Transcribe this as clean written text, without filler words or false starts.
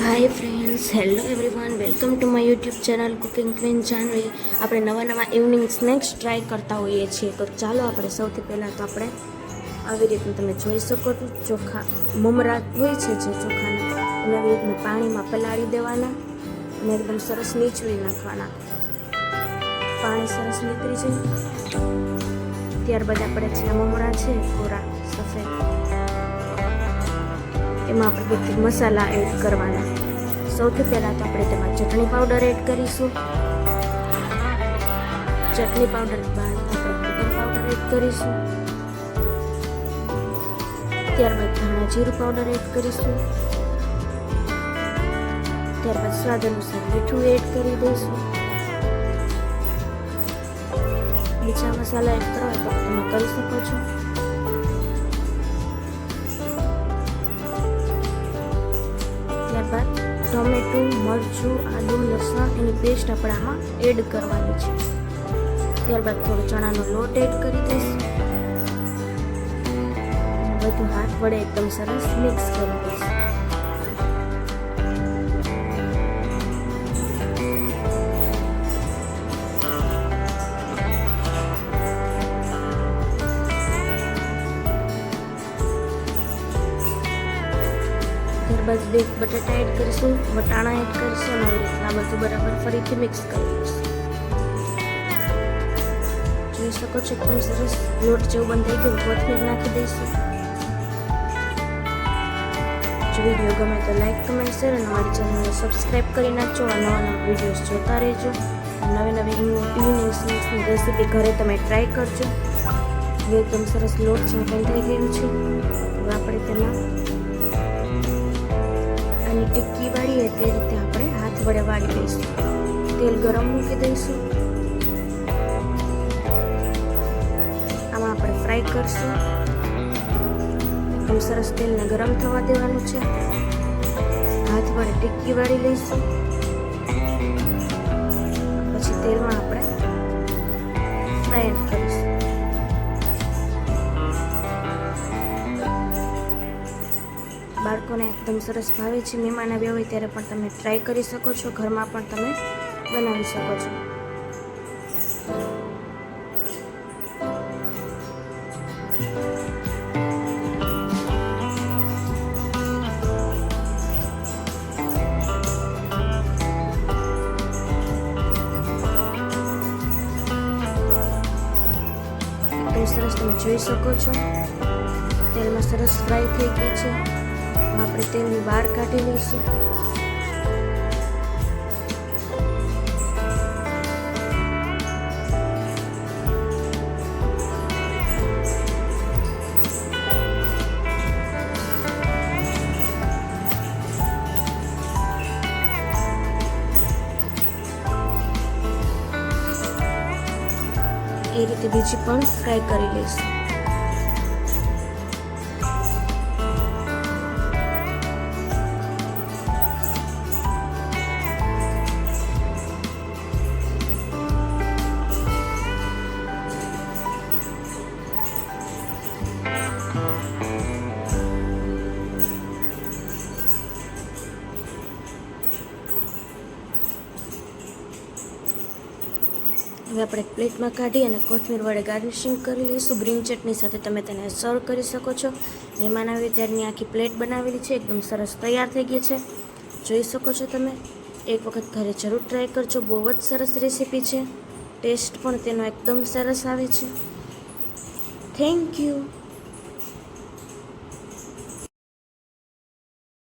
Hi friends, hello everyone, welcome to my YouTube channel cooking queen Janvi. આપણે નવા evening snacks try કરતા હોઈએ છીએ. તો ચાલો આપણે સૌથી પહેલાં તો આપણે આવી રીતનું તમે જોઈ શકો છો ચોખા મમરા હોય છે જે ચોખાના એને આવી રીતના પાણીમાં પલાળી દેવાના અને એકદમ સરસ નીચવી નાખવાના. પાણી સરસ નીકળી જાય ત્યારબાદ આપણે જે મમરા છે કોરા સફેદ એમાં આપણે બધી મસાલા એડ કરવાના. સૌથી પહેલાં તો આપણે તેમાં ચટણી પાવડર એડ કરીશું. ચટણી પાવડર બાદ આપણે હળદર પાવડર એડ કરીશું. ત્યારબાદ ધાણા જીરું પાવડર એડ કરીશું. ત્યારબાદ સ્વાદ અનુસાર મીઠું એડ કરી દઈશું. બીજા મસાલા એડ કરવા તો તમે કરી શકો છો. ત્યારબાદ ટોમેટું, મરચું, આદુ, લસણ એની પેસ્ટ આપણે આમાં એડ કરવાની છે. ત્યારબાદ થોડો ચણાનો લોટ એડ કરી દઈશું. બધું હાથ વડે એકદમ સરસ મિક્સ કરી દઈશું. ત્યારબાદ બે બટાટા એડ કરીશું, વટાણા એડ કરીશું અને આવી રીતના બધું બરાબર ફરીથી મિક્સ કરી દઈશું. જોઈ શકો છો એકદમ સરસ લોટ જેવું બંધાઈ ગયું. કોથમીર નાખી દઈશું. જો વિડીયો ગમે તો લાઈક, કમેન્ટ, શેર અને અમારી ચેનલને સબસ્ક્રાઈબ કરી નાખજો. નવા વિડીયોઝ જોતા રહેજો. નવી ઇવનિંગ સ્નેક્સની રેસીપી ઘરે તમે ટ્રાય કરજો. હવે એકદમ સરસ લોટ જેવું બંધાઈ ગયું છે. હવે આપણે તેમાં ટિક્કી વાળીએ તે રીતે આપણે હાથ વડે વાળી દઈશું. તેલ ગરમ મૂકી દઈશું. આમાં આપણે ફ્રાય કરશું. એકદમ સરસ તેલને ગરમ થવા દેવાનું છે. હાથ વડે ટિક્કી વાળી લઈશું. પછી તેલમાં આપણે ફ્રાય કરીશું. બાળકોને એકદમ સરસ ભાવે છે. મહેમાન આવ્યા હોય ત્યારે પણ તમે ટ્રાય કરી શકો છો. ઘરમાં પણ તમે બનાવી શકો છો. એકદમ સરસ તમે જોઈ શકો છો તેલમાં સરસ ફ્રાય થઈ ગઈ છે. આપણે તેલની બહાર કાઢી લઈશું. એ રીતે બીજી પણ ફ્રાય કરી લઈશું. હવે આપણે પ્લેટમાં કાઢી અને કોથમીર વડે ગાર્નિશિંગ કરી લઈશું. ગ્રીન ચટણી સાથે તમે તેને સર્વ કરી શકો છો. મહેમાન આવે ત્યારની આખી પ્લેટ બનાવેલી છે. એકદમ સરસ તૈયાર થઈ ગઈ છે. જોઈ શકો છો તમે. એક વખત ઘરે જરૂર ટ્રાય કરજો. બહુ જ સરસ રેસીપી છે. ટેસ્ટ પણ તેનો એકદમ સરસ આવે છે. Thank you.